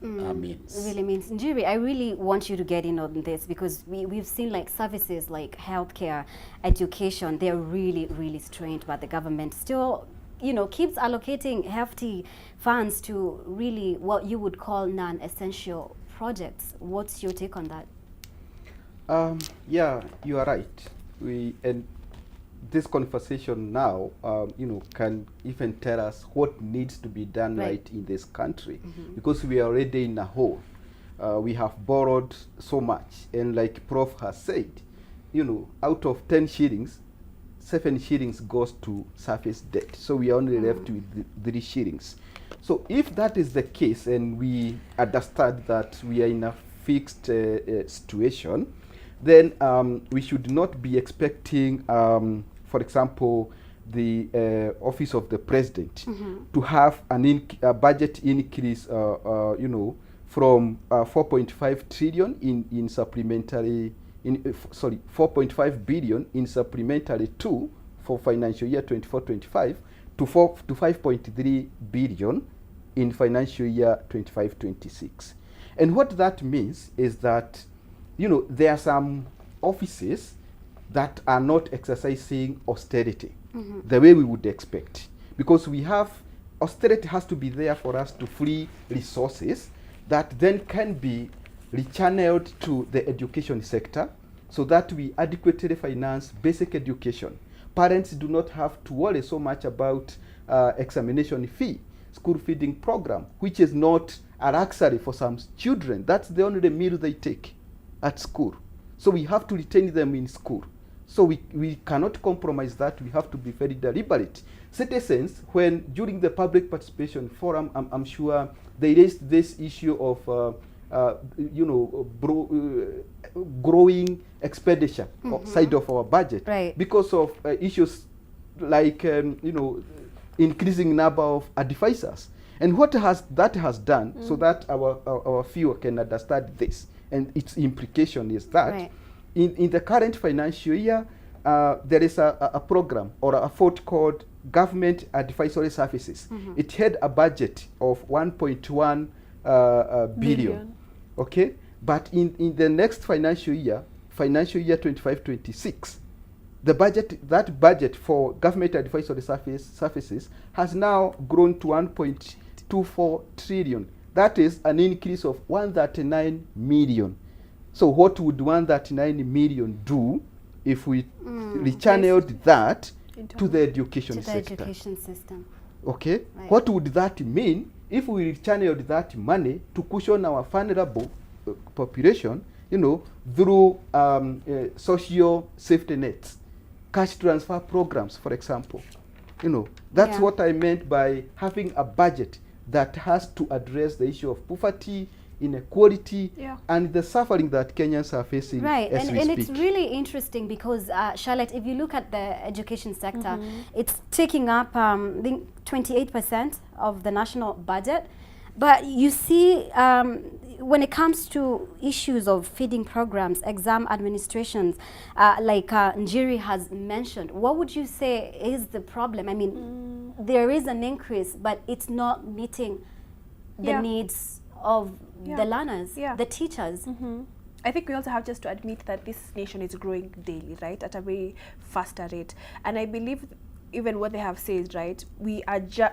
means. Really means. Njiri, I really want you to get in on this, because we've seen like services like healthcare, education, they're really, really strained, but the government still, keeps allocating hefty funds to really what you would call non-essential projects. What's your take on that? Yeah, you are right. And this conversation now, can even tell us what needs to be done right in this country, because we are already in a hole. We have borrowed so much, and like Prof has said, out of 10 shillings, 7 shillings goes to surface debt. So we are only left with 3 shillings. So if that is the case, and we understand that we are in a fixed situation, then we should not be expecting, for example, the office of the president to have a budget increase, from 4.5 trillion in supplementary, 4.5 billion in supplementary 2 for financial year 24-25 to 5.3 billion in financial year 25-26. And what that means is that, there are some offices that are not exercising austerity the way we would expect, because austerity has to be there for us to free resources that then can be rechanneled to the education sector, so that we adequately finance basic education. Parents do not have to worry so much about examination fee, school feeding program, which is not a luxury for some children. That's the only meal they take at school. So we have to retain them in school. So we cannot compromise that. We have to be very deliberate. Citizens, when during the public participation forum, I'm sure they raised this issue of growing expenditure side of our budget, because of issues like increasing number of advisors. And what that has done, so that our viewer can understand this, and its implication is that in the current financial year, there is a program or a fund called Government Advisory Services. It had a budget of 1.1 billion. Okay, but in the next financial year 25-26, that budget for Government Advisory Services has now grown to 1.24 trillion. That is an increase of 139 million. So what would 139 million do if we rechanneled that to the education sector? Education system. Okay, what would that mean if we rechanneled that money to cushion our vulnerable population, through social safety nets, cash transfer programs, for example? That's what I meant by having a budget that has to address the issue of poverty, inequality, and the suffering that Kenyans are facing. And it's really interesting because, Charlotte, if you look at the education sector, it's taking up, I think, 28% of the national budget. But you see, when it comes to issues of feeding programs, exam administrations, like Njiri has mentioned, what would you say is the problem? I mean, there is an increase, but it's not meeting the needs of the learners, the teachers. I think we also have just to admit that this nation is growing daily, right, at a very faster rate. And I believe even what they have said, right,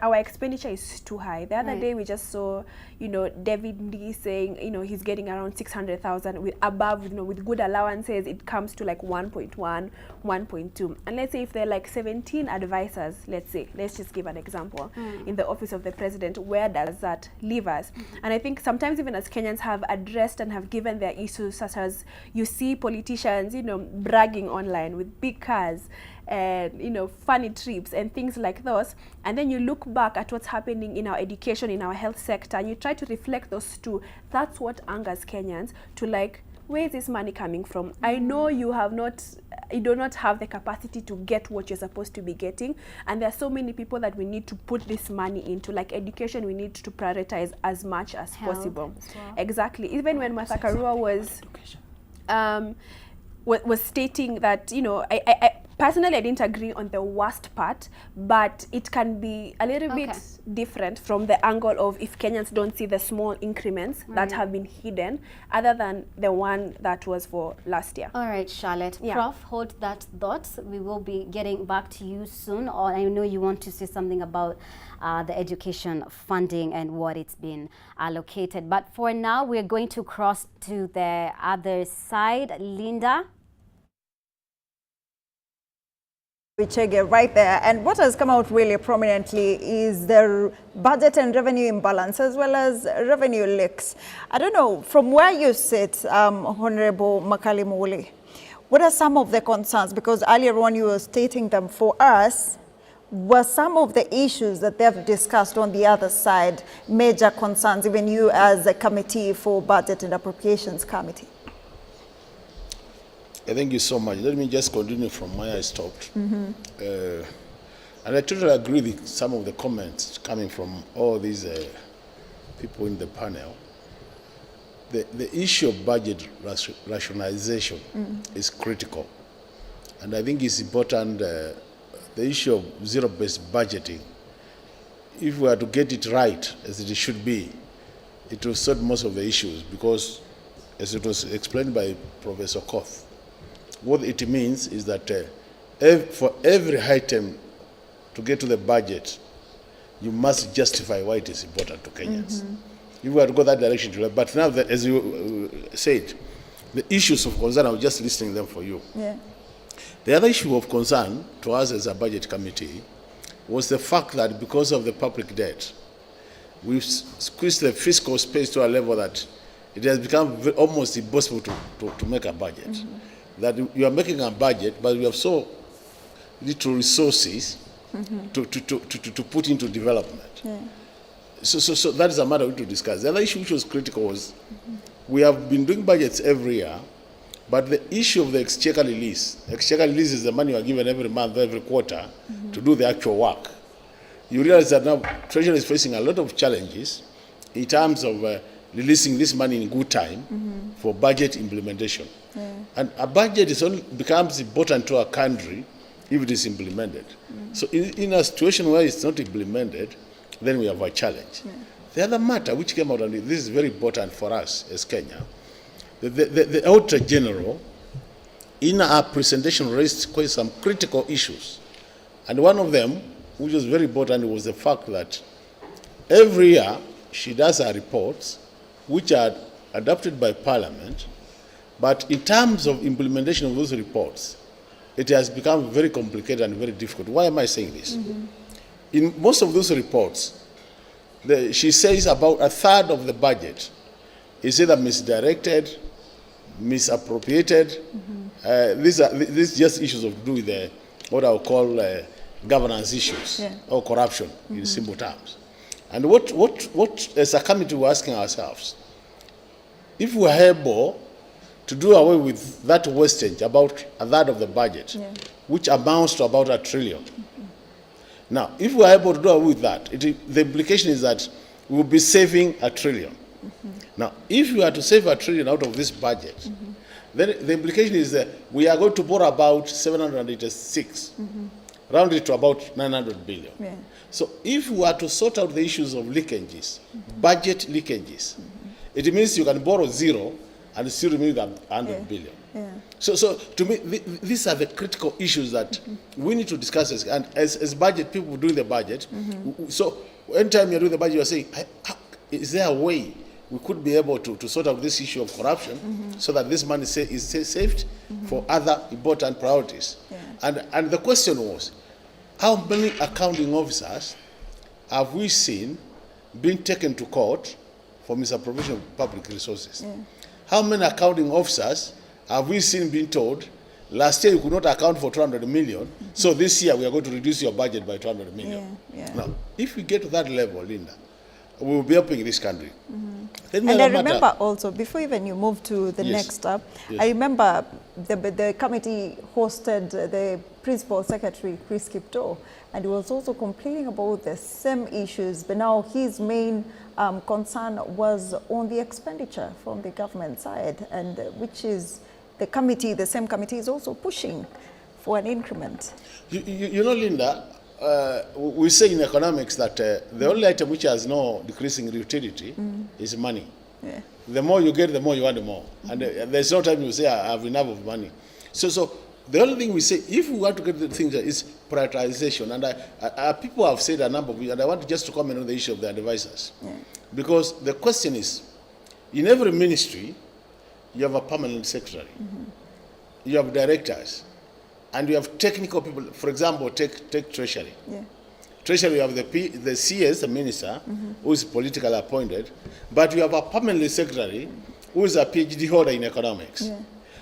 our expenditure is too high. The other day we just saw, David Lee saying, he's getting around 600,000 with above, with good allowances, it comes to like 1.1, 1.2. And let's say if there are like 17 advisors, let's just give an example, in the office of the president, where does that leave us? And I think sometimes even as Kenyans have addressed and have given their issues, such as you see politicians, bragging online with big cars, and funny trips and things like those, and then you look back at what's happening in our education, in our health sector, and you try to reflect those two. That's what angers Kenyans, to like, where is this money coming from? I know you do not have the capacity to get what you're supposed to be getting, and there are so many people that we need to put this money into. Like education, we need to prioritize as much as possible. Exactly. Even when Martha Karua was stating that, Personally, I didn't agree on the worst part, but it can be a little bit different from the angle of if Kenyans don't see the small increments that have been hidden, other than the one that was for last year. All right, Charlotte. Prof, hold that thought. We will be getting back to you soon. Or I know you want to say something about the education funding and what it's been allocated. But for now, we're going to cross to the other side. Linda? Chege right there, and what has come out really prominently is the budget and revenue imbalance as well as revenue leaks. I don't know, from where you sit, Honorable Makalimuli, what are some of the concerns? Because earlier on you were stating them for us. Were some of the issues that they've discussed on the other side major concerns, even you as a committee for Budget and Appropriations Committee? Thank you so much. Let me just continue from where I stopped. And I totally agree with some of the comments coming from all these people in the panel. The issue of budget rationalization is critical. And I think it's important, the issue of zero-based budgeting, if we are to get it right, as it should be, it will sort most of the issues, because, as it was explained by Professor Koth, what it means is that for every item to get to the budget, you must justify why it is important to Kenyans. If we are to go that direction, but now, as you said, the issues of concern, I was just listing them for you. The other issue of concern to us as a budget committee was the fact that because of the public debt, we've squeezed the fiscal space to a level that it has become almost impossible to make a budget. That you are making a budget, but we have so little resources to put into development. So that is a matter we need to discuss. The other issue which was critical was we have been doing budgets every year, but the issue of the exchequer release is the money you are given every month, every quarter to do the actual work. You realize that now Treasury is facing a lot of challenges in terms of releasing this money in good time for budget implementation. And a budget becomes important to a country if it is implemented. So in a situation where it's not implemented, then we have a challenge. The other matter which came out, and this is very important for us as Kenya, the Auditor General, in our presentation, raised quite some critical issues. And one of them, which was very important, was the fact that every year she does her reports, which are adopted by Parliament, but in terms of implementation of those reports, it has become very complicated and very difficult. Why am I saying this? In most of those reports, she says about a third of the budget is either misdirected, misappropriated. These just issues of do with what I would call governance issues or corruption in simple terms. And what as a committee we're asking ourselves, if we're able to do away with that wastage, about a third of the budget, which amounts to about $1 trillion. Now, if we're able to do away with that, the implication is that we'll be saving $1 trillion. Now, if we are to save $1 trillion out of this budget, then the implication is that we are going to borrow about 786, round it to about 900 billion. So if we are to sort out the issues of leakages, budget leakages, it means you can borrow zero and still remain 100 billion. So to me, these are the critical issues that we need to discuss as budget people doing the budget. So anytime you're doing the budget, you're saying, is there a way we could be able to sort out this issue of corruption so that this money is saved for other important priorities? And the question was, how many accounting officers have we seen being taken to court for misappropriation of public resources? How many accounting officers have we seen being told, last year you could not account for 200 million, so this year we are going to reduce your budget by 200 million? Now, if we get to that level, Linda, we will be helping this country. And I remember also, before even you move to the next step, I remember the committee hosted the Principal Secretary, Chris Kipto, and he was also complaining about the same issues, but now his main concern was on the expenditure from the government side, and which is the committee, the same committee is also pushing for an increment? You know, Linda, we say in economics that the only item which has no decreasing utility is money. Yeah. The more you get, the more you want more. And there's no time you say, I have enough of money. So the only thing we say, if we want to get the things, is prioritization. And people have said a number of, and I want just to comment on the issue of the advisors. Yeah. Because the question is, in every ministry, you have a permanent secretary. You have directors. And you have technical people. For example, take Treasury. Yeah. Treasury, you have the CS, the minister, who is politically appointed, but you have a permanent secretary who is a PhD holder in economics. Yeah.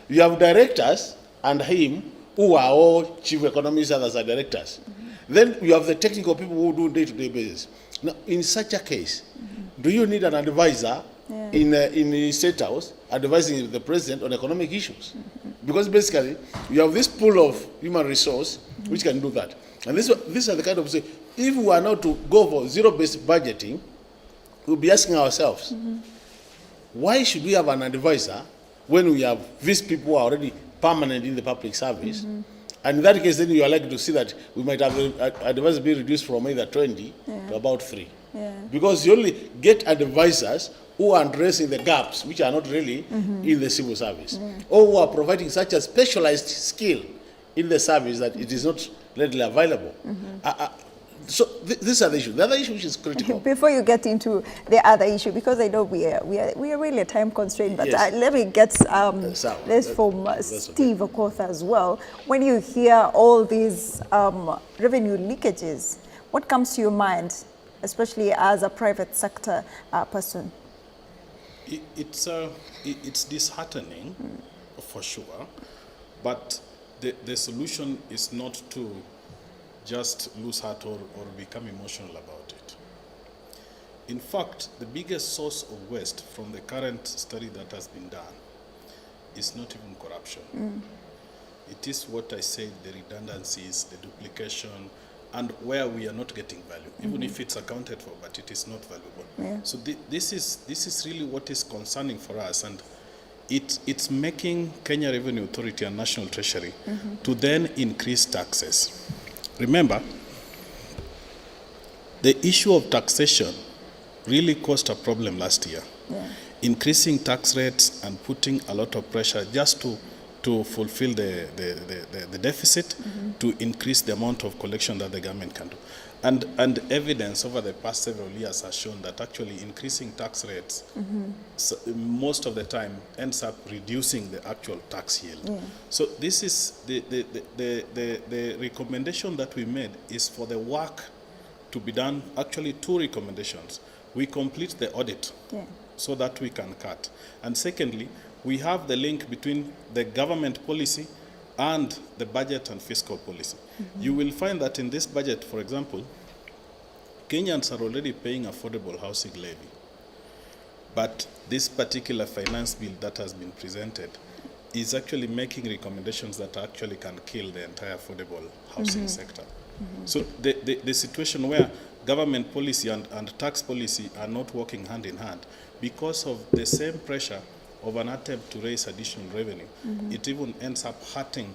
You have directors and him who are all chief economists, others are directors. Then you have the technical people who do day-to-day basis. Now, in such a case, do you need an advisor in the State House advising the president on economic issues? Because basically, you have this pool of human resource which can do that. And these are the kind of, say, if we are not to go for zero-based budgeting, we'll be asking ourselves, why should we have an advisor when we have these people who are already permanent in the public service? And in that case, then you are likely to see that we might have advisors be reduced from either 20 to about 3. Yeah. Because you only get advisors who are addressing the gaps which are not really in the civil service, or who are providing such a specialized skill in the service that it is not readily available. So these are the issues. The other issue which is critical. Before you get into the other issue, because I know we are really time constrained, but Yes. let me get this from Steve Okoth as well. When you hear all these revenue leakages, what comes to your mind, especially as a private sector person? It's disheartening, for sure, but the solution is not to just lose heart or become emotional about it. In fact, the biggest source of waste from the current study that has been done is not even corruption. It is what I said, the redundancies, the duplication, and where we are not getting value, even if it's accounted for, but it is not valuable. Yeah. So this is really what is concerning for us, and it's making Kenya Revenue Authority and National Treasury to then increase taxes. Remember, the issue of taxation really caused a problem last year. Yeah. Increasing tax rates and putting a lot of pressure just to fulfill the deficit, to increase the amount of collection that the government can do. And evidence over the past several years has shown that actually increasing tax rates most of the time ends up reducing the actual tax yield. Yeah. So this is the recommendation that we made is for the work to be done, actually 2 recommendations. We complete the audit so that we can cut. And secondly, we have the link between the government policy and the budget and fiscal policy. You will find that in this budget, for example, Kenyans are already paying affordable housing levy. But this particular finance bill that has been presented is actually making recommendations that actually can kill the entire affordable housing sector. So the situation where government policy and tax policy are not working hand in hand because of the same pressure of an attempt to raise additional revenue, it even ends up hurting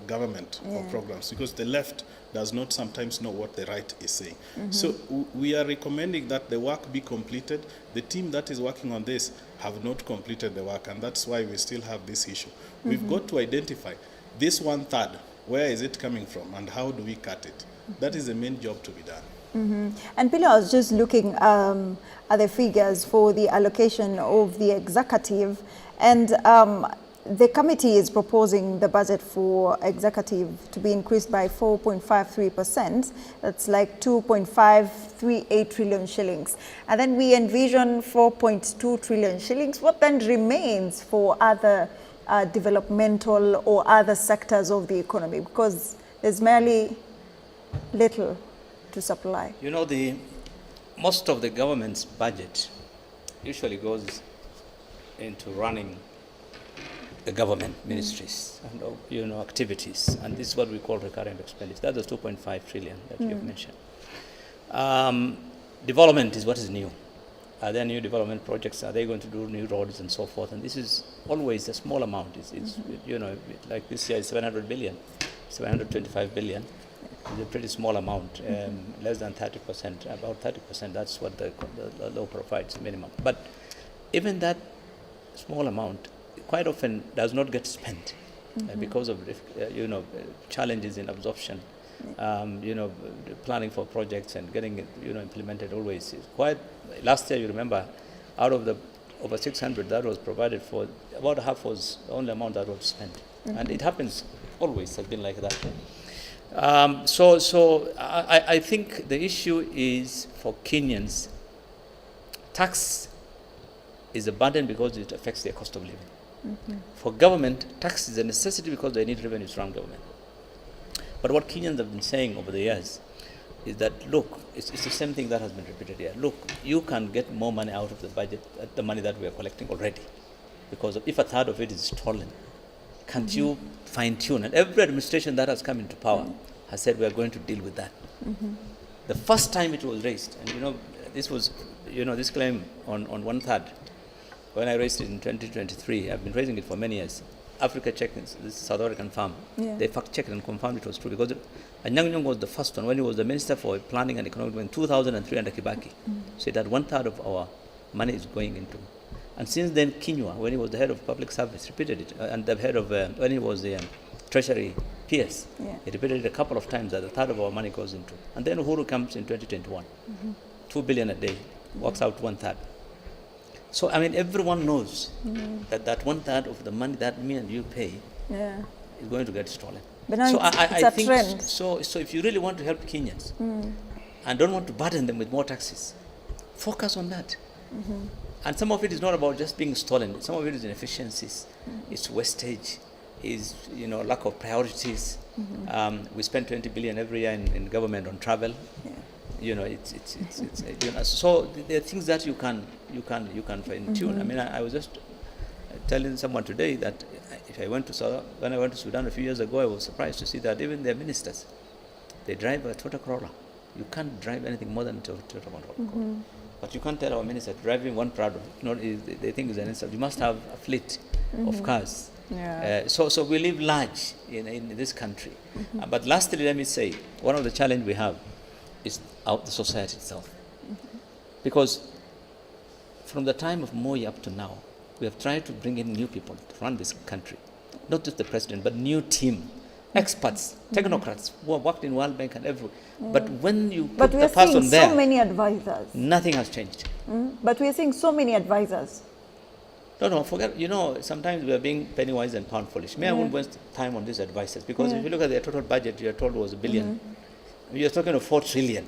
government programs because the left does not sometimes know what the right is saying. So we are recommending that the work be completed. The team that is working on this have not completed the work, and that's why we still have this issue. We've got to identify this 1/3, where is it coming from and how do we cut it? That is the main job to be done. And Pilo, I was just looking at the figures for the allocation of the executive, and the committee is proposing the budget for executive to be increased by 4.53%. That's like 2.538 trillion shillings. And then we envision 4.2 trillion shillings. What then remains for other developmental or other sectors of the economy? Because there's merely little to supply. You know, most of the government's budget usually goes into running the government ministries and, you know, activities, and this is what we call recurrent expenditure. That's the 2.5 trillion that you have mentioned. Development is what is new. Are there new development projects? Are they going to do new roads and so forth? And this is always a small amount. It's you know, like this year is 700 billion, 725 billion. It's a pretty small amount, less than 30%, about 30%. That's what the law provides, minimum. But even that small amount quite often does not get spent because of you know, challenges in absorption. You know, planning for projects and getting it, you know, implemented always is quite. Last year, you remember, out of the over 600 that was provided for, about half was the only amount that was spent, and it happens always. Has been like that. So I think the issue is for Kenyans. Tax is a burden because it affects their cost of living. For government, tax is a necessity because they need revenue to run government. But what Kenyans have been saying over the years is that, look, it's the same thing that has been repeated here. Look, you can get more money out of the budget, the money that we are collecting already. Because if a third of it is stolen, can't you fine-tune? And every administration that has come into power has said we are going to deal with that. The first time it was raised, and you know, this was, you know, this claim on 1/3, when I raised it in 2023, I've been raising it for many years. Africa checked this South African farm. They fact-checked and confirmed it was true because Anyang' was the first one when he was the Minister for Planning and Economic Development in 2003 under Kibaki. So that 1/3 of our money is going into. And since then, Kinyua, when he was the head of public service, repeated it. And the head of, when he was the Treasury PS, he repeated it a couple of times that 1/3 of our money goes into. And then Uhuru comes in 2021. 2 billion a day, works out 1/3. So, I mean, everyone knows that 1/3 of the money that me and you pay is going to get stolen. But now so it's I a think trend. so if you really want to help Kenyans and don't want to burden them with more taxes, focus on that. And some of it is not about just being stolen. Some of it is inefficiencies. It's wastage. Is, you know, lack of priorities. We spend 20 billion every year in government on travel. You know, it's you know, so there are things that you can fine tune. I mean, I was just telling someone today that if when I went to Sudan a few years ago, I was surprised to see that even their ministers, they drive a Toyota Corolla. You can't drive anything more than a Toyota Corolla. But you can't tell our minister driving one Prado. They think it's an insult. You must have a fleet of cars. So we live large in this country. But lastly, let me say, one of the challenges we have is out the society itself. Because from the time of Moi up to now, we have tried to bring in new people to run this country. Not just the president, but new team, experts, technocrats who have worked in World Bank and everywhere. But when you put the person there, so many advisors. nothing has changed. But we are seeing so many advisors. No, forget, you know, sometimes we are being penny wise and pound foolish. I won't waste time on these advisors because if you look at their total budget, you are told was $1 billion. You're talking of 4 trillion.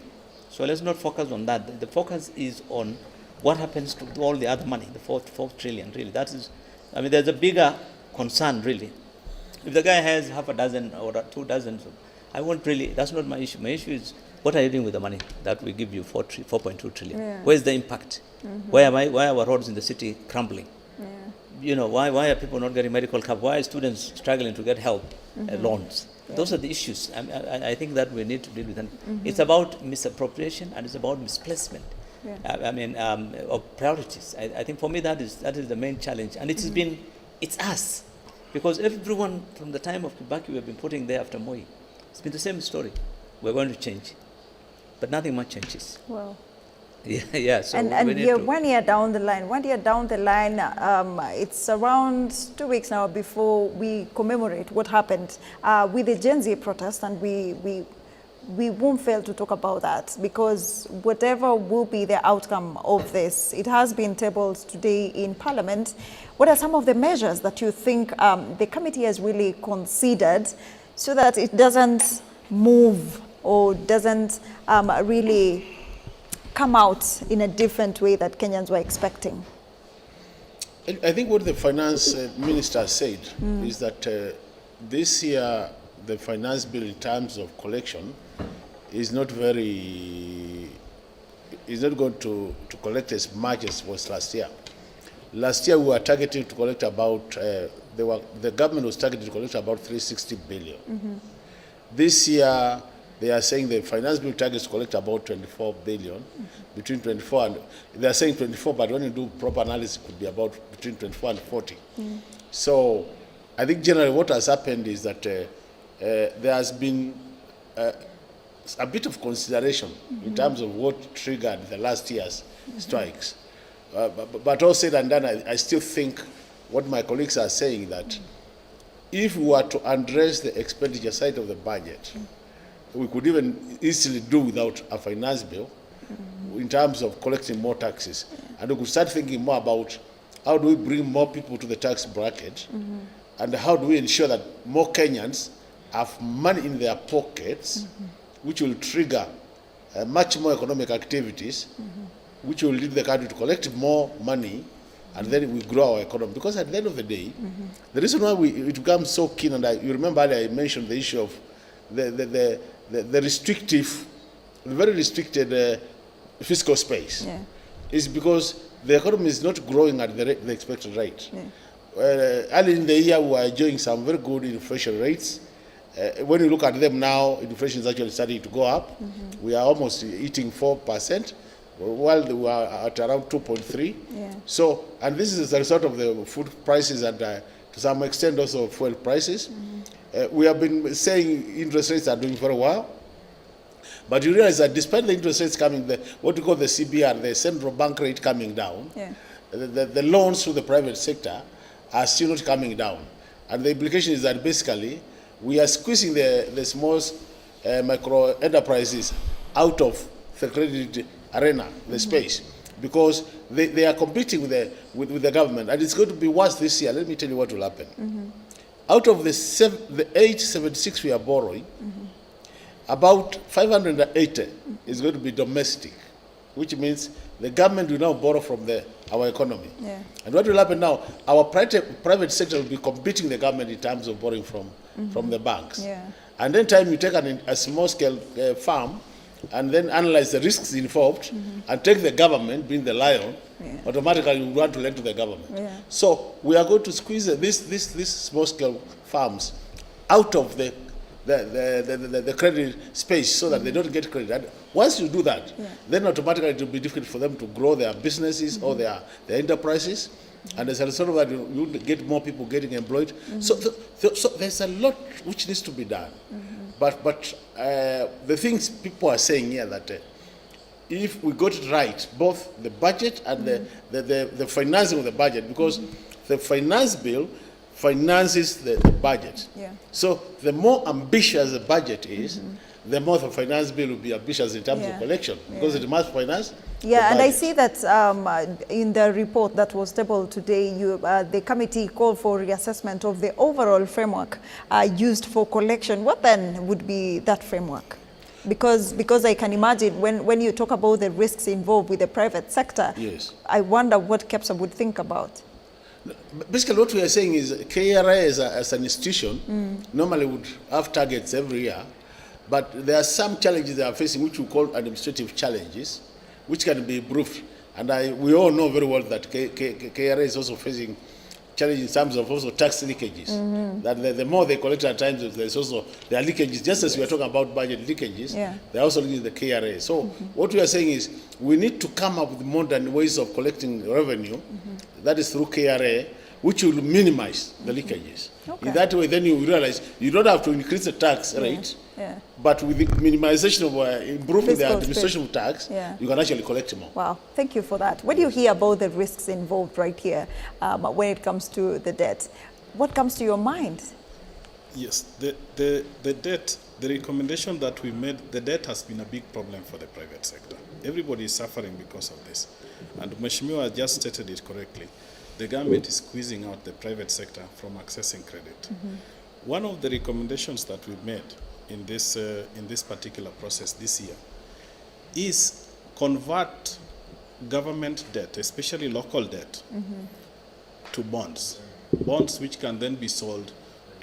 So let's not focus on that. The focus is on what happens to all the other money, the 4 trillion, really. That is, I mean, there's a bigger concern, really. If the guy has half a dozen or 2 dozen, I won't really, that's not my issue. My issue is, what are you doing with the money that we give you, 4.2 trillion? Where's the impact? Why are our roads in the city crumbling? You know, why are people not getting medical cover? Why are students struggling to get help, loans? Those are the issues I think that we need to deal with. And it's about misappropriation and it's about misplacement. I mean, of priorities. I think for me that is the main challenge. And it has been, it's us. Because everyone from the time of Kibaki we have been putting there after Moi, it's been the same story. We're going to change. But nothing much changes. Well. So and we need you're to 1 year down the line. 1 year down the line, it's around 2 weeks now before we commemorate what happened with the Gen Z protest, and we won't fail to talk about that because whatever will be the outcome of this, it has been tabled today in Parliament. What are some of the measures that you think the committee has really considered so that it doesn't move or doesn't really come out in a different way that Kenyans were expecting? I think what the finance minister said is that this year the finance bill in terms of collection is not going to collect as much as was last year. Last year we were targeting to collect about, the government was targeting to collect about 360 billion. This year they are saying the finance bill targets collect about 24 billion, between 24 and, they are saying 24, but when you do proper analysis, it could be about between 24 and 40. So I think generally what has happened is that there has been a bit of consideration in terms of what triggered the last year's strikes. But all said and done, I still think what my colleagues are saying, that if we were to address the expenditure side of the budget, we could even easily do without a finance bill in terms of collecting more taxes. And we could start thinking more about how do we bring more people to the tax bracket, and how do we ensure that more Kenyans have money in their pockets, which will trigger much more economic activities, which will lead the country to collect more money, and then we grow our economy. Because at the end of the day, the reason why it becomes so keen, and you remember earlier I mentioned the issue of the restrictive, the very restricted fiscal space, is because the economy is not growing at the expected rate. Early in the year, we were enjoying some very good inflation rates. When you look at them now, inflation is actually starting to go up. We are almost eating 4%, while we are at around 2.3. So, and this is as a result of the food prices and to some extent also fuel prices. We have been saying interest rates are doing very well. But you realize that despite the interest rates coming, what we call the CBR, the central bank rate coming down, the loans to the private sector are still not coming down. And the implication is that basically we are squeezing the small micro enterprises out of the credit arena, the space, because they are competing with the government. And it's going to be worse this year. Let me tell you what will happen. Out of the 876 we are borrowing, about 580 is going to be domestic, which means the government will now borrow from our economy. And what will happen now, our private sector will be competing the government in terms of borrowing from the banks. And then time you take a small-scale farm and then analyze the risks involved and take the government, being the lion, automatically you want to lend to the government. So we are going to squeeze these small-scale farms out of the credit space so that they don't get credit. And once you do that, then automatically it will be difficult for them to grow their businesses or their enterprises. And as a result of that, you get more people getting employed. So there's a lot which needs to be done. But the things people are saying here that if we got it right, both the budget and the financing of the budget, because the finance bill finances the budget. So the more ambitious the budget is, the more the finance bill will be ambitious in terms of collection, because it must finance. And I see that in the report that was tabled today, the committee called for reassessment of the overall framework used for collection. What then would be that framework? Because I can imagine when you talk about the risks involved with the private sector, I wonder what KEPSA would think about. Basically, what we are saying is KRA as an institution normally would have targets every year, but there are some challenges they are facing which we call administrative challenges, which can be improved. And we all know very well that KRA is also facing challenges in terms of also tax leakages. That the more they collect at times, there are leakages, just as we are talking about budget leakages, they are also leaking the KRA. So what we are saying is we need to come up with modern ways of collecting revenue, that is through KRA, which will minimize the leakages. In that way, then you realize you don't have to increase the tax rate, but with the minimization of improving the administration of tax, you can actually collect more. Wow, thank you for that. When you hear about the risks involved right here when it comes to the debt, what comes to your mind? Yes, the debt, the recommendation that we made, the debt has been a big problem for the private sector. Everybody is suffering because of this. And Mheshimiwa just stated it correctly. The government is squeezing out the private sector from accessing credit. One of the recommendations that we made in this particular process this year is convert government debt, especially local debt, to bonds which can then be sold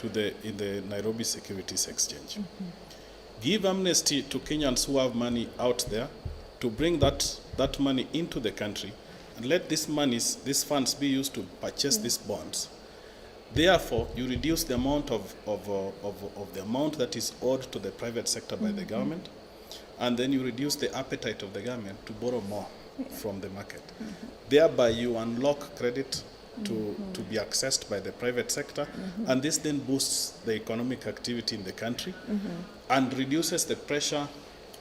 in the Nairobi Securities Exchange. Give amnesty to Kenyans who have money out there to bring that money into the country, and let these funds be used to purchase these bonds. Therefore, you reduce the amount of the amount that is owed to the private sector by the government, and then you reduce the appetite of the government to borrow more from the market. Thereby, you unlock credit to be accessed by the private sector, and this then boosts the economic activity in the country and reduces the pressure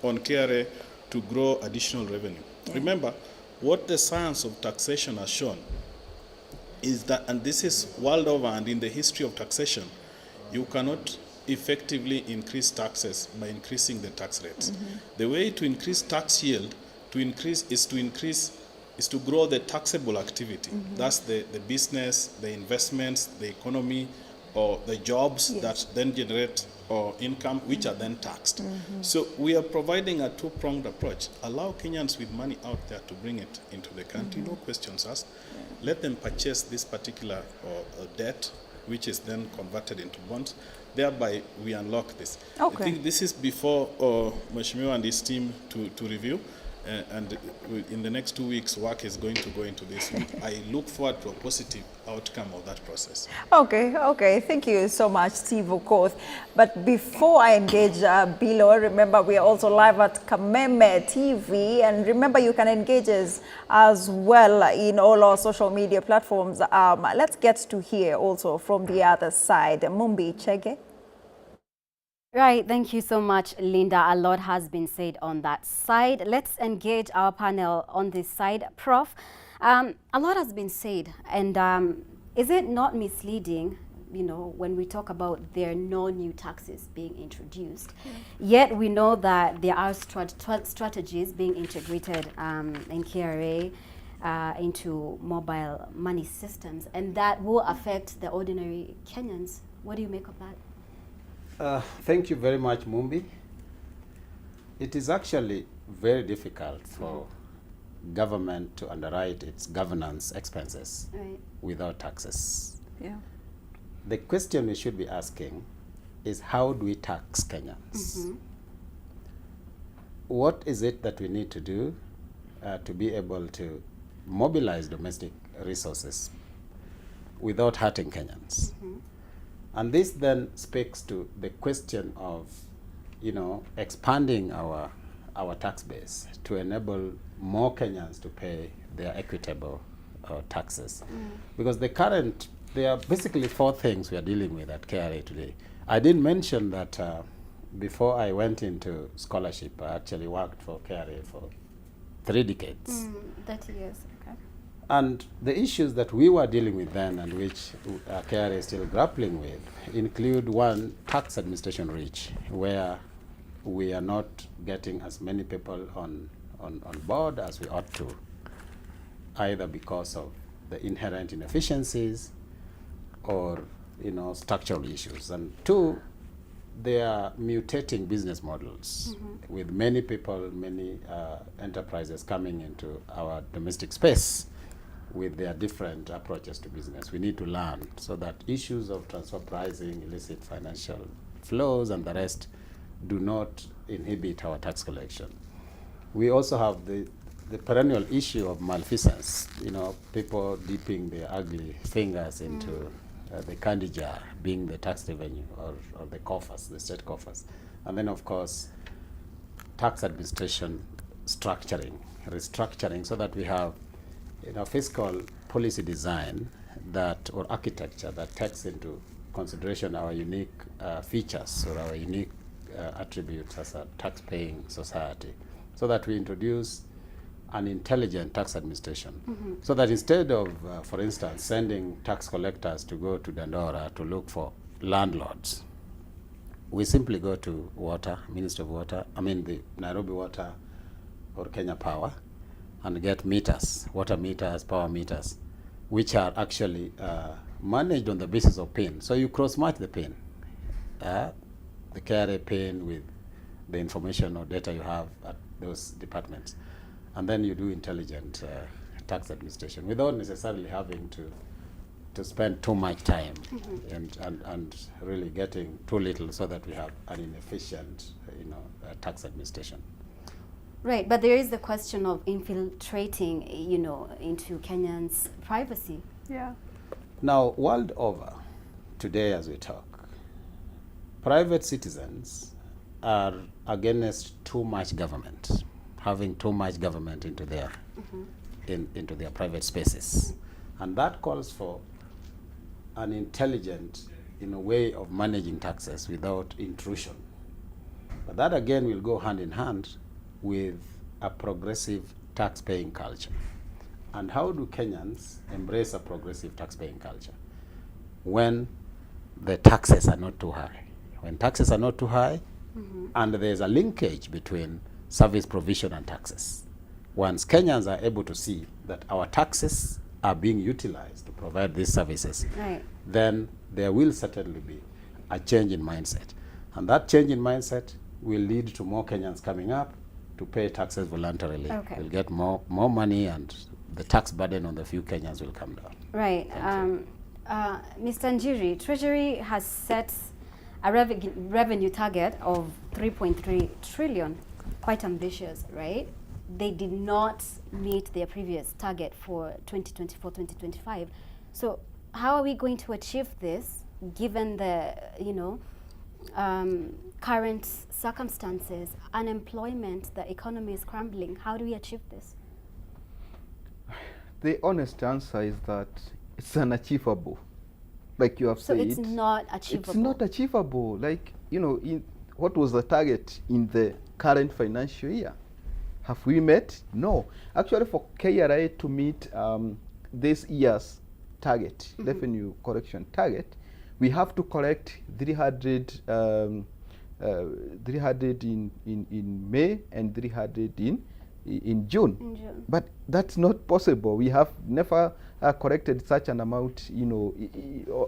on KRA to grow additional revenue. Remember, what the science of taxation has shown is that, and this is world over and in the history of taxation, you cannot effectively increase taxes by increasing the tax rates. The way to increase tax yield is to grow the taxable activity. That's the business, the investments, the economy, or the jobs that then generate income, which are then taxed. So we are providing a two-pronged approach. Allow Kenyans with money out there to bring it into the country, no questions asked. Let them purchase this particular debt, which is then converted into bonds. Thereby, we unlock this. I think this is before Mheshimiwa and his team to review. And in the next 2 weeks, work is going to go into this. I look forward to a positive outcome of that process. Okay. Thank you so much, Steve Okoth. But before I engage below, remember we are also live at Kameme TV. And remember, you can engage us as well in all our social media platforms. Let's get to hear also from the other side. Mumbi Chege. Right, thank you so much, Linda. A lot has been said on that side. Let's engage our panel on this side. Prof, a lot has been said, and is it not misleading, when we talk about there are no new taxes being introduced, yet we know that there are strategies being integrated in KRA into mobile money systems, and that will affect the ordinary Kenyans. What do you make of that? Thank you very much, Mumbi. It is actually very difficult for government to underwrite its governance expenses without taxes. The question we should be asking is, how do we tax Kenyans? What is it that we need to do to be able to mobilize domestic resources without hurting Kenyans? And this then speaks to the question of, expanding our tax base to enable more Kenyans to pay their equitable taxes. Because there are basically 4 things we are dealing with at KRA today. I didn't mention that before I went into scholarship, I actually worked for KRA for 3 decades. 30 years, okay. And the issues that we were dealing with then, and which KRA is still grappling with, include 1, tax administration reach, where we are not getting as many people on board as we ought to, either because of the inherent inefficiencies or structural issues. And 2, they are mutating business models with many people, many enterprises coming into our domestic space with their different approaches to business. We need to learn so that issues of transfer pricing, illicit financial flows, and the rest do not inhibit our tax collection. We also have the perennial issue of malfeasance, people dipping their ugly fingers into the candy jar, being the tax revenue or the coffers, the state coffers. And then, of course, tax administration restructuring, so that we have fiscal policy design or architecture that takes into consideration our unique features or our unique attributes as a tax-paying society, so that we introduce an intelligent tax administration. So that instead of, for instance, sending tax collectors to go to Dandora to look for landlords, we simply go to Ministry of Water, the Nairobi Water or Kenya Power, and get meters, water meters, power meters, which are actually managed on the basis of PIN. So you cross-match the PIN, the KRA PIN with the information or data you have at those departments. And then you do intelligent tax administration without necessarily having to spend too much time and really getting too little, so that we have an inefficient tax administration. Right, but there is the question of infiltrating, into Kenyans' privacy. Now, world over, today as we talk, private citizens are against too much government, having too much government into their into their private spaces. And that calls for an intelligent way of managing taxes without intrusion. But that again will go hand in hand with a progressive tax-paying culture. And how do Kenyans embrace a progressive tax-paying culture? When the taxes are not too high. When taxes are not too high, and there's a linkage between service provision and taxes. Once Kenyans are able to see that our taxes are being utilized to provide these services, Right. then there will certainly be a change in mindset. And that change in mindset will lead to more Kenyans coming up to pay taxes voluntarily. Okay. We'll get more money, and the tax burden on the few Kenyans will come down. Right. Mr. Njiri, Treasury has set a revenue target of 3.3 trillion, quite ambitious, right? They did not meet their previous target for 2024-2025. So how are we going to achieve this given the, current circumstances, unemployment, the economy is crumbling? How do we achieve this? The honest answer is that it's unachievable. Like you have So said. it's not achievable. It's not achievable. Like, what was the target in the current financial year? Have we met? No. Actually, for KRA to meet this year's target, revenue correction target, we have to collect 300 in May and 300 in June. But that's not possible. We have never corrected such an amount,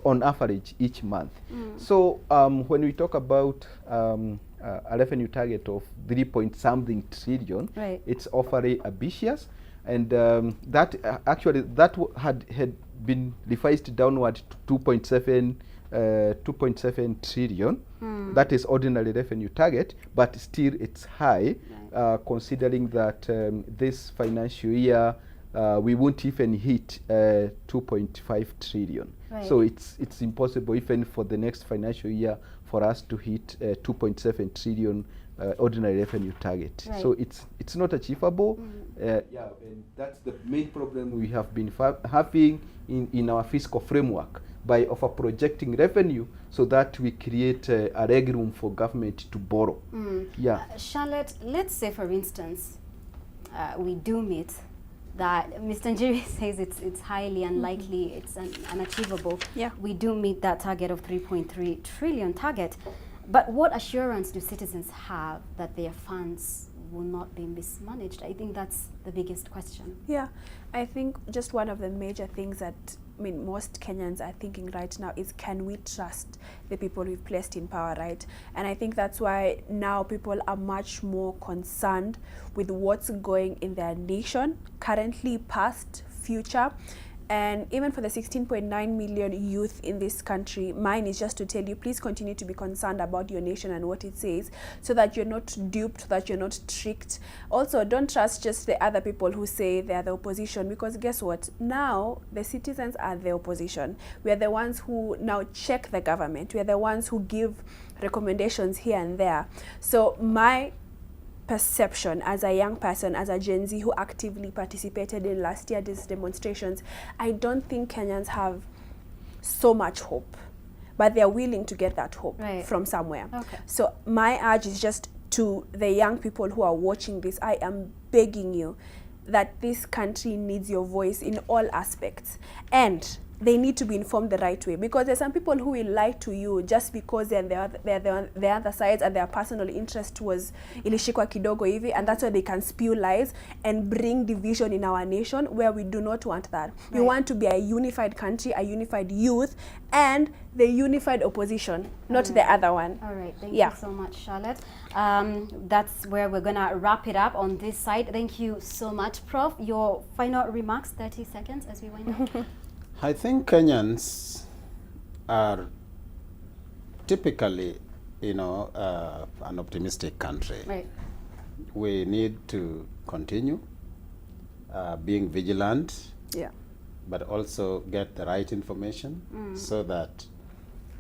on average each month. So when we talk about a revenue target of 3-point-something trillion, right, it's awfully ambitious, and that had been revised downward to 2.7 trillion. That is ordinary revenue target, but still it's high, considering that this financial year we won't even hit 2.5 trillion. Right. So it's impossible even for the next financial year for us to hit 2.7 trillion ordinary revenue target. Right. So it's not achievable. And that's the main problem we have been having in our fiscal framework, by over-projecting revenue so that we create a leg room for government to borrow. Charlotte, let's say, for instance, we do meet that. Mr. Njiri says it's highly unlikely, it's unachievable. Yeah. We do meet that target of 3.3 trillion target. But what assurance do citizens have that their funds will not be mismanaged? I think that's the biggest question. Yeah, I think just one of the major things that most Kenyans are thinking right now is, can we trust the people we've placed in power, right? And I think that's why now people are much more concerned with what's going in their nation, currently, past, future. And even for the 16.9 million youth in this country, mine is just to tell you, please continue to be concerned about your nation and what it says, so that you're not duped, so that you're not tricked. Also, don't trust just the other people who say they're the opposition, because guess what? Now, the citizens are the opposition. We are the ones who now check the government. We are the ones who give recommendations here and there. So my perception as a young person, as a Gen Z who actively participated in last year's demonstrations, I don't think Kenyans have so much hope, but they're willing to get that hope from somewhere. Okay. So my urge is just to the young people who are watching this, I am begging you that this country needs your voice in all aspects, and they need to be informed the right way, because there's some people who will lie to you just because they're the other sides and their personal interest was ilishikwa kidogo hivi, and that's why they can spew lies and bring division in our nation, where we do not want that. Right. We want to be a unified country, a unified youth, and the unified opposition, not the other one. All right, thank you so much, Charlotte. That's where we're gonna wrap it up on this side. Thank you so much, Prof. Your final remarks, 30 seconds as we wind up. I think Kenyans are typically, an optimistic country. Right. We need to continue being vigilant, Yeah. but also get the right information so that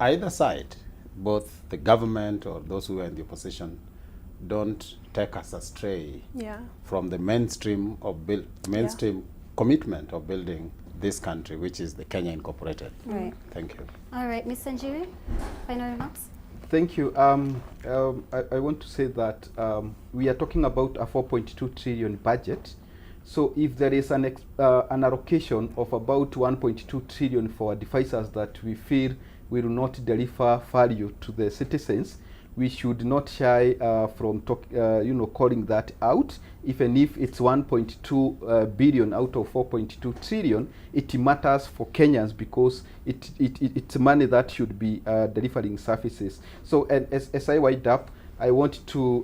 either side, both the government or those who are in the opposition, don't take us astray from the mainstream commitment of building this country, which is the Kenya Incorporated. Right. Thank you. All right, Ms. Sanjiri, final remarks? Thank you. I want to say that we are talking about a 4.2 trillion budget. So if there is an allocation of about 1.2 trillion for devices that we feel will not deliver value to the citizens, we should not shy from calling that out. Even if it's 1.2 billion out of 4.2 trillion, it matters for Kenyans because it's money that should be delivering services. So as I wind up, I want to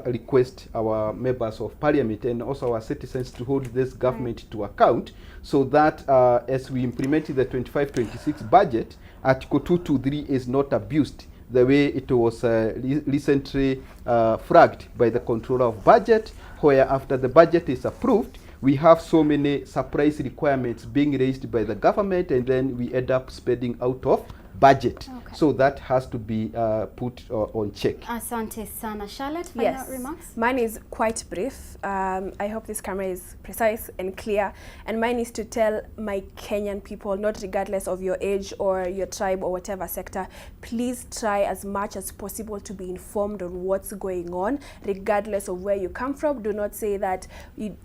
request our members of parliament and also our citizens to hold this government to account, so that as we implement the 25-26 budget, Article 223 is not abused the way it was recently flagged by the controller of budget, where after the budget is approved, we have so many surprise requirements being raised by the government, and then we end up spending out of budget. Okay. So that has to be put on check. Asante sana. Charlotte, final remarks? Mine is quite brief. I hope this camera is precise and clear. And mine is to tell my Kenyan people, not regardless of your age or your tribe or whatever sector, please try as much as possible to be informed on what's going on, regardless of where you come from. Do not say that you're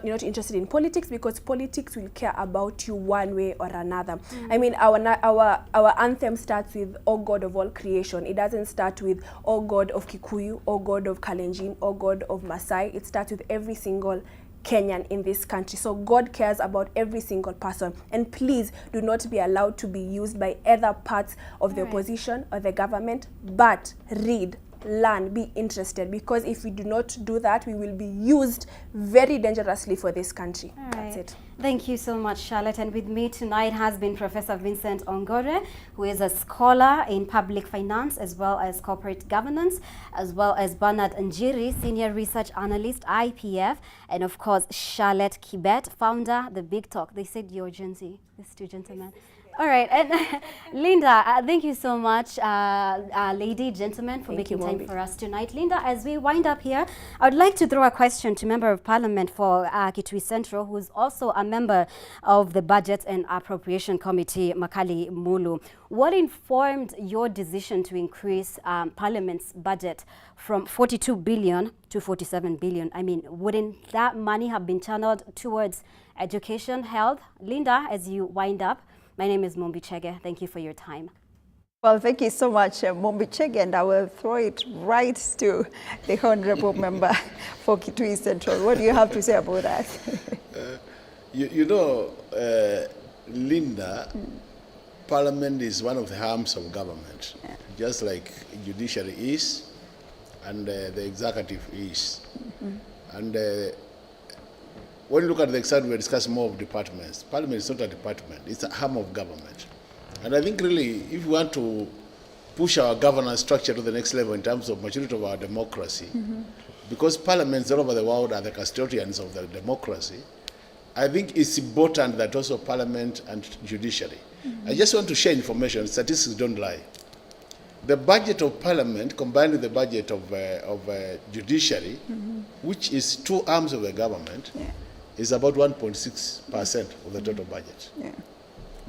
not interested in politics, because politics will care about you one way or another. I mean, our anthem starts with, "O God of all creation." It doesn't start with, "O God of Kikuyu," "O God of Kalenjin," "O God of Maasai." It starts with every single Kenyan in this country. So God cares about every single person. And please do not be allowed to be used by other parts of the opposition or the government, but read, learn, be interested, because if we do not do that, we will be used very dangerously for this country. That's it. Thank you so much, Charlotte. And with me tonight has been Professor Vincent Ongore, who is a scholar in public finance as well as corporate governance, as well as Bernard Njiri, Senior Research Analyst, IPF, and of course, Charlotte Kibet, founder, The Big Talk. They said you're Gen Z, these two gentlemen. All right, and Linda, thank you so much, lady, gentlemen, for making time for us tonight. Linda, as we wind up here, I would like to throw a question to Member of Parliament for Kitui Central, who is also a member of the Budget and Appropriation Committee, Makali Mulu. What informed your decision to increase Parliament's budget from 42 billion to 47 billion? I mean, wouldn't that money have been channeled towards education, health? Linda, as you wind up, my name is Mombi Chege. Thank you for your time. Well, thank you so much, Mombi Chege, and I will throw it right to the Honorable Member for Kitui Central. What do you have to say about that? Linda, Parliament is one of the arms of government, just like judiciary is, and the executive is. And when you look at the extent we discuss more of departments, Parliament is not a department, it's a arm of government. And I think really, if we want to push our governance structure to the next level in terms of maturity of our democracy, because parliaments all over the world are the custodians of the democracy, I think it's important that also Parliament and judiciary. I just want to share information, statistics don't lie. The budget of Parliament combined with the budget of judiciary, which is two arms of the government, is about 1.6% of the total budget.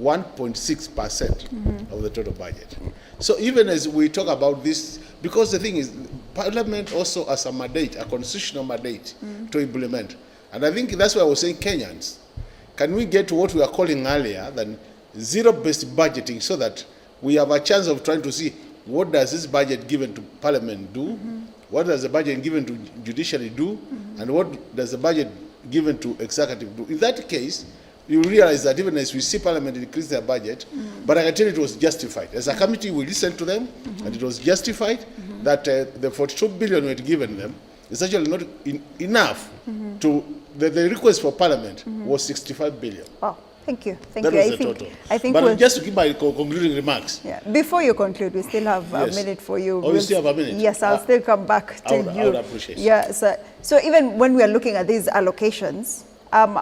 1.6% of the total budget. So even as we talk about this, because the thing is, Parliament also has a mandate, a constitutional mandate to implement. And I think that's why I was saying Kenyans, can we get to what we were calling earlier than zero-based budgeting, so that we have a chance of trying to see what does this budget given to Parliament do, what does the budget given to judiciary do, and what does the budget given to executive do. In that case, you realize that even as we see Parliament increase their budget, but I can tell you it was justified. As a committee, we listened to them, and it was justified that the 42 billion we had given them is actually not enough to, the request for Parliament was 65 billion. Wow. Thank you. Thank that you. was the total. I think but just to give my concluding remarks. Yeah. Before you conclude, we still have a minute for you. Oh, you still have a minute? Yes, I'll still come back to you. I would appreciate it. Yes. So even when we are looking at these allocations,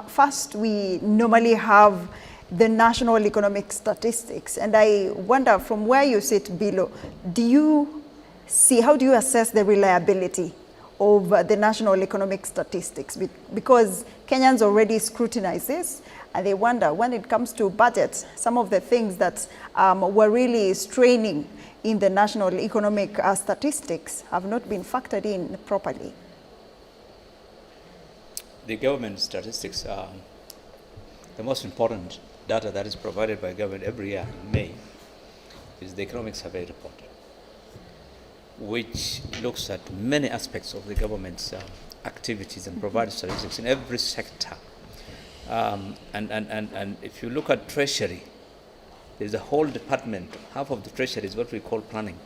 first we normally have the national economic statistics. And I wonder, from where you sit below, how do you assess the reliability of the national economic statistics? Because Kenyans already scrutinize this, and they wonder, when it comes to budgets, some of the things that were really straining in the national economic statistics have not been factored in properly. The government statistics are the most important data that is provided by government every year in May is the economic survey report, which looks at many aspects of the government's activities and provides statistics in every sector. And if you look at Treasury, there's a whole department. Half of the Treasury is what we call planning.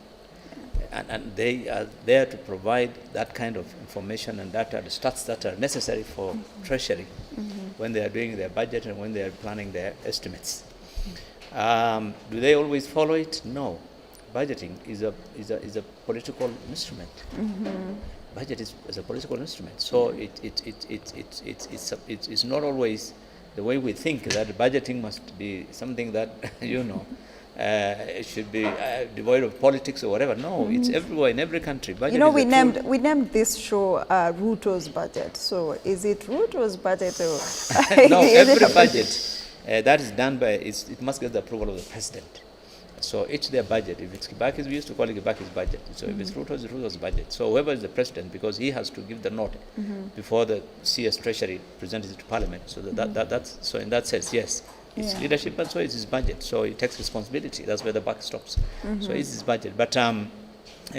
And they are there to provide that kind of information and data, the stats that are necessary for Treasury when they are doing their budget and when they are planning their estimates. Do they always follow it? No. Budgeting is a political instrument. Budget is a political instrument. So it's not always the way we think that budgeting must be something that, it should be devoid of politics or whatever. No, it's everywhere in every country. Budget we named this show Ruto's budget. So is it Ruto's budget or? No, every budget that is done by it must get the approval of the president. So it's their budget. If it's Kibaki's, we used to call it Kibaki's budget. So if it's Ruto's, it's Ruto's budget. So whoever is the president, because he has to give the note before the CS Treasury presents it to Parliament. So that's so in that sense, yes. It's leadership, but so is his budget. So he takes responsibility. That's where the buck stops. So it's his budget. But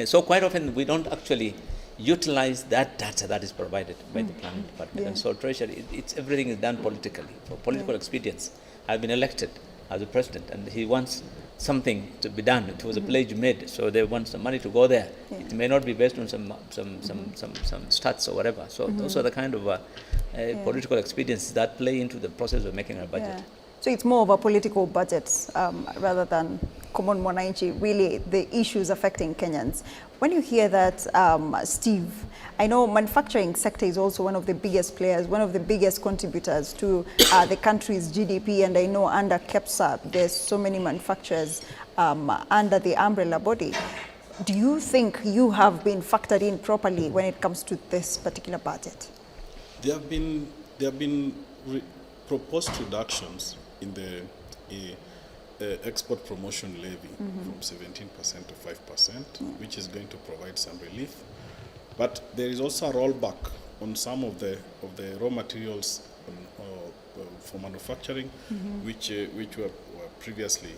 so quite often we don't actually utilize that data that is provided by the planning department. And so Treasury, everything is done politically for political expedience. I've been elected as a president, and he wants something to be done. It was a pledge made, so they want some money to go there. It may not be based on some stats or whatever. So those are the kind of political expediences that play into the process of making a budget. So it's more of a political budget rather than common mwananchi, really the issues affecting Kenyans. When you hear that, Steve, I know manufacturing sector is also one of the biggest players, one of the biggest contributors to the country's GDP, and I know under KEPSA there's so many manufacturers under the umbrella body. Do you think you have been factored in properly when it comes to this particular budget? There have been proposed reductions in the export promotion levy from 17% to 5%, which is going to provide some relief. But there is also a rollback on some of the raw materials for manufacturing, which were previously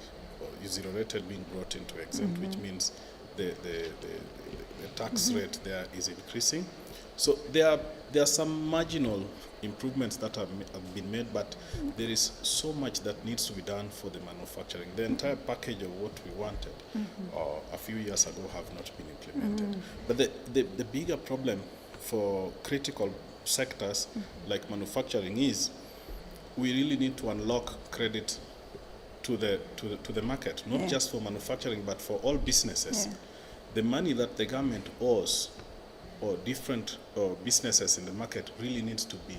zero rated, being brought into exempt, which means the tax rate there is increasing. So there are some marginal improvements that have been made, but there is so much that needs to be done for the manufacturing. The entire package of what we wanted a few years ago have not been implemented. But the bigger problem for critical sectors like manufacturing is we really need to unlock credit to the market, not just for manufacturing, but for all businesses. The money that the government owes or different businesses in the market really needs to be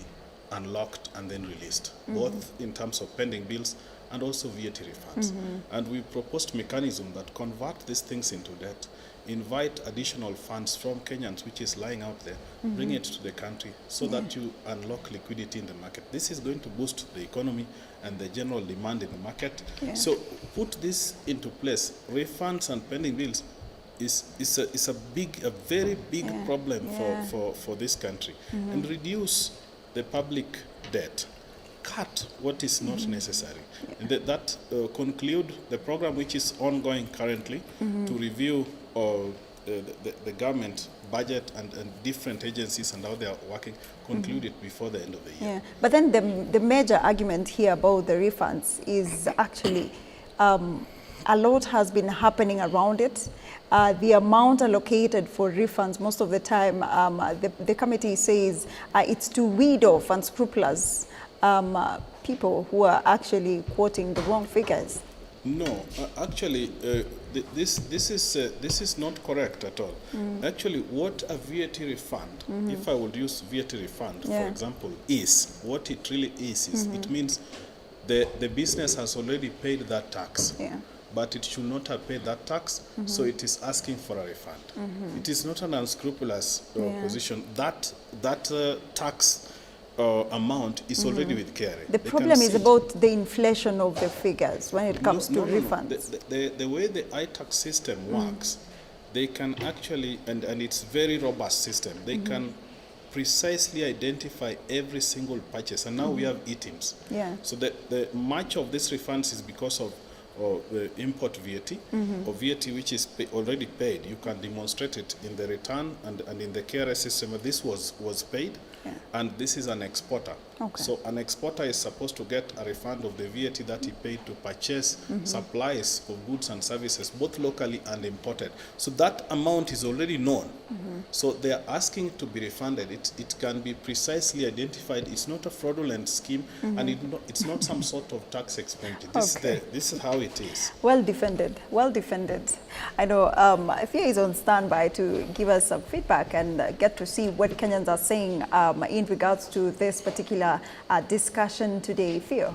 unlocked and then released, both in terms of pending bills and also VAT refunds. And we proposed mechanism that convert these things into debt, invite additional funds from Kenyans, which is lying out there, bring it to the country so that you unlock liquidity in the market. This is going to boost the economy and the general demand in the market. So put this into place. Refunds and pending bills is a very big problem for this country, and reduce the public debt, cut what is not necessary, and that conclude the program which is ongoing currently to review the government budget and different agencies and how they are working, conclude it before the end of the year. But then the major argument here about the refunds is actually a lot has been happening around it. The amount allocated for refunds, most of the time, the committee says it's to weed off unscrupulous people who are actually quoting the wrong figures. No, actually, this is not correct at all. Actually, what a VAT refund, if I would use VAT refund, for example, is, what it really is it means the business has already paid that tax. Yeah. But it should not have paid that tax, so it is asking for a refund. It is not an unscrupulous position. That tax amount is already with KRA. The problem is about the inflation of the figures when it comes to refunds. The way the iTax system works, they can actually, and it's very robust system, they can precisely identify every single purchase. And now we have e-teams. Yeah. So the much of this refunds is because of the import VAT, or VAT which is already paid. You can demonstrate it in the return and in the KRA system. This was paid, and this is an exporter. Okay. So an exporter is supposed to get a refund of the VAT that he paid to purchase supplies of goods and services, both locally and imported. So that amount is already known. So they are asking to be refunded. It can be precisely identified. It's not a fraudulent scheme, and it's not some sort of tax expediency. This is how it is. Well defended, well defended. I know Fia is on standby to give us some feedback and get to see what Kenyans are saying in regards to this particular discussion today. Fia.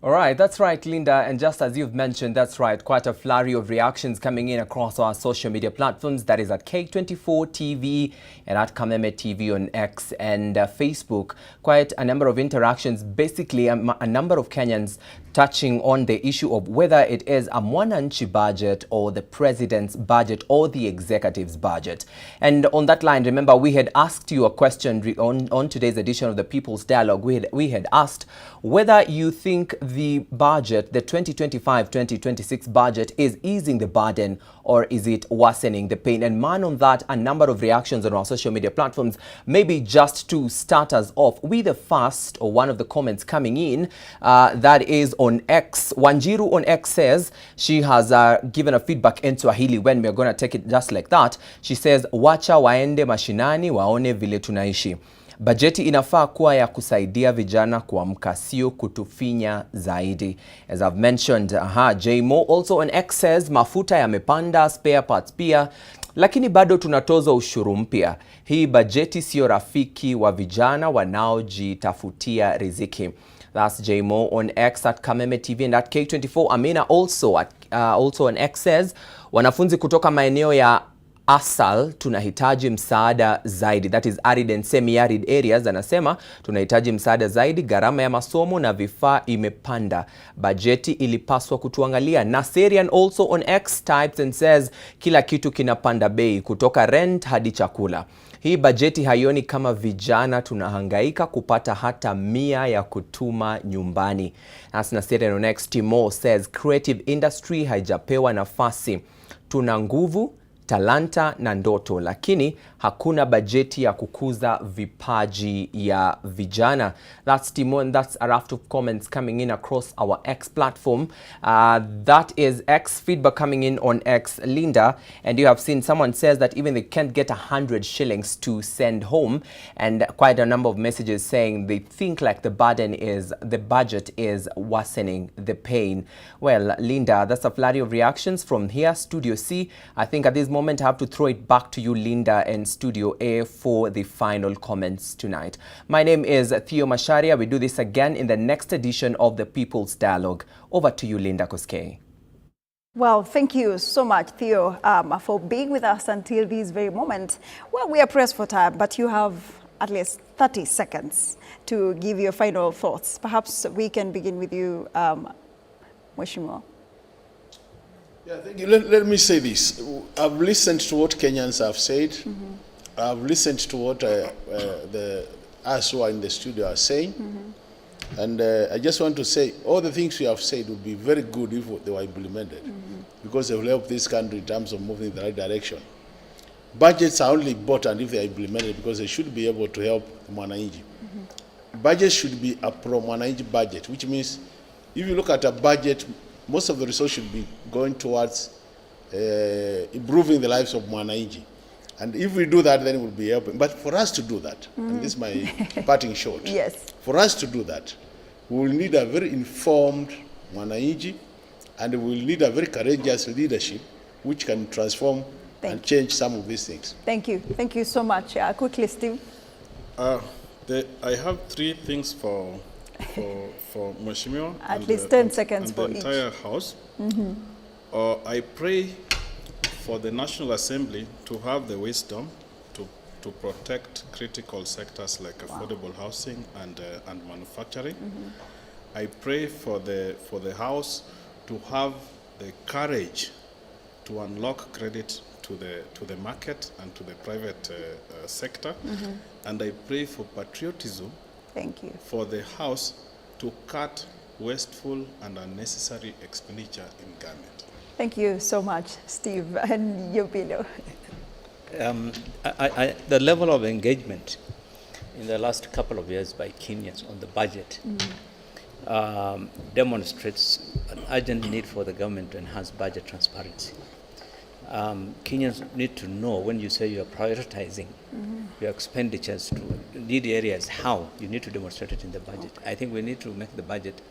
All right, that's right, Linda. And just as you've mentioned, that's right, quite a flurry of reactions coming in across our social media platforms. That is at K24 TV and at Kameme TV on X and Facebook. Quite a number of interactions, basically a number of Kenyans touching on the issue of whether it is a Mwananchi budget or the president's budget or the executive's budget. And on that line, remember, we had asked you a question on today's edition of the People's Dialogue. We had asked whether you think the budget, the 2025-2026 budget, is easing the burden or is it worsening the pain? And man, on that, a number of reactions on our social media platforms. Maybe just to start us off with the first or one of the comments coming in, that is on X. Wanjiru on X says she has given a feedback in Swahili when we're going to take it just like that. She says, wacha waende mashinani waone vile tunaishi. Bajeti inafaa kuwa ya kusaidia vijana kuamka, sio kutufinya zaidi. As I've mentioned, J-Mo also on X says mafuta yamepanda, spare parts pia, lakini bado tunatozwa ushuru mpya. Hii bajeti sio rafiki wa vijana wanaojitafutia riziki. That's J-Mo on X at Kameme TV and at K24. Amina also on X says wanafunzi kutoka maeneo ya Asal tunahitaji msaada zaidi. That is arid and semi-arid areas. Anasema tunahitaji msaada zaidi, gharama ya masomo na vifaa imepanda. Bajeti ilipaswa kutuangalia. Naserian also on X types and says kila kitu kinapanda bei kutoka rent hadi chakula. Hii bajeti haioni kama vijana tunahangaika kupata hata 100 ya kutuma nyumbani. As Naserian on X, Timo says creative industry haijapewa nafasi. Tuna nguvu, talanta na ndoto, lakini hakuna bajeti ya kukuza vipaji ya vijana. That's Timo, and that's a raft of comments coming in across our X platform. That is X feedback coming in on X, Linda, and you have seen someone says that even they can't get 100 shillings to send home, and quite a number of messages saying they think like the budget is worsening the pain. Well, Linda, that's a flurry of reactions from here, Studio C. I think at this moment I have to throw it back to you, Linda, and Studio A for the final comments tonight. My name is Theo Masharia. We do this again in the next edition of the People's Dialogue. Over to you, Linda Koskei. Well, thank you so much, Theo, for being with us until this very moment. Well, we are pressed for time, but you have at least 30 seconds to give your final thoughts. Perhaps we can begin with you, Mheshimiwa. Yeah, thank you. Let me say this. I've listened to what Kenyans have said. I've listened to what us who are in the studio are saying. And I just want to say, all the things you have said would be very good if they were implemented, because they will help this country in terms of moving in the right direction. Budgets are only important if they are implemented, because they should be able to help Mwananchi. Budget should be a pro-Mwananchi budget, which means if you look at a budget, most of the resources should be going towards improving the lives of Mwananchi. And if we do that, then it will be helping. But for us to do that, and this is my parting shot, Yes. for us to do that, we will need a very informed Mwananchi, and we will need a very courageous leadership which can transform and change some of these things. Thank you. Thank you so much. Quickly, Steve. I have 3 things for Mheshimiwa. At least 10 seconds for the each. entire House. I pray for the National Assembly to have the wisdom to protect critical sectors like affordable housing and manufacturing. I pray for the House to have the courage to unlock credit to the market and to the private sector. And I pray for patriotism. Thank you. For the House to cut wasteful and unnecessary expenditure in government. Thank you so much, Steve, and you, Bilo. The level of engagement in the last couple of years by Kenyans on the budget demonstrates an urgent need for the government to enhance budget transparency. Kenyans need to know when you say you are prioritizing your expenditures to needy areas, how you need to demonstrate it in the budget. I think we need to make the budget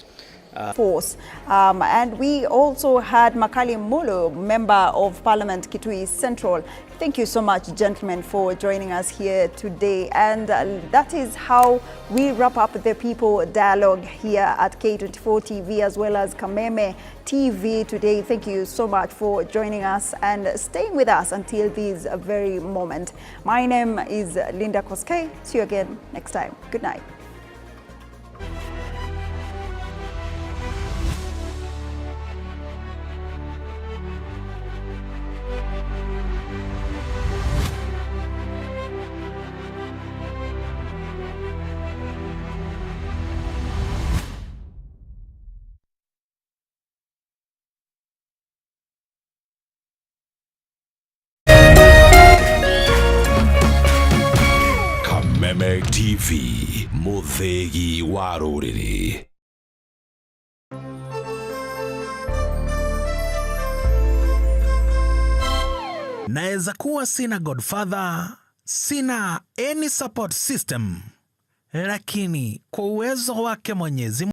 force. And we also had Makali Mulu, Member of Parliament, Kitui Central. Thank you so much, gentlemen, for joining us here today. And that is how we wrap up the People Dialogue here at K24 TV as well as Kameme TV today. Thank you so much for joining us and staying with us until this very moment. My name is Linda Koskei. See you again next time. Good night. Kameme TV, Muthegi wa Rũrĩrĩ. Naeza kuwa sina godfather, sina any support system, lakini kwa uwezo wake Mwenyezi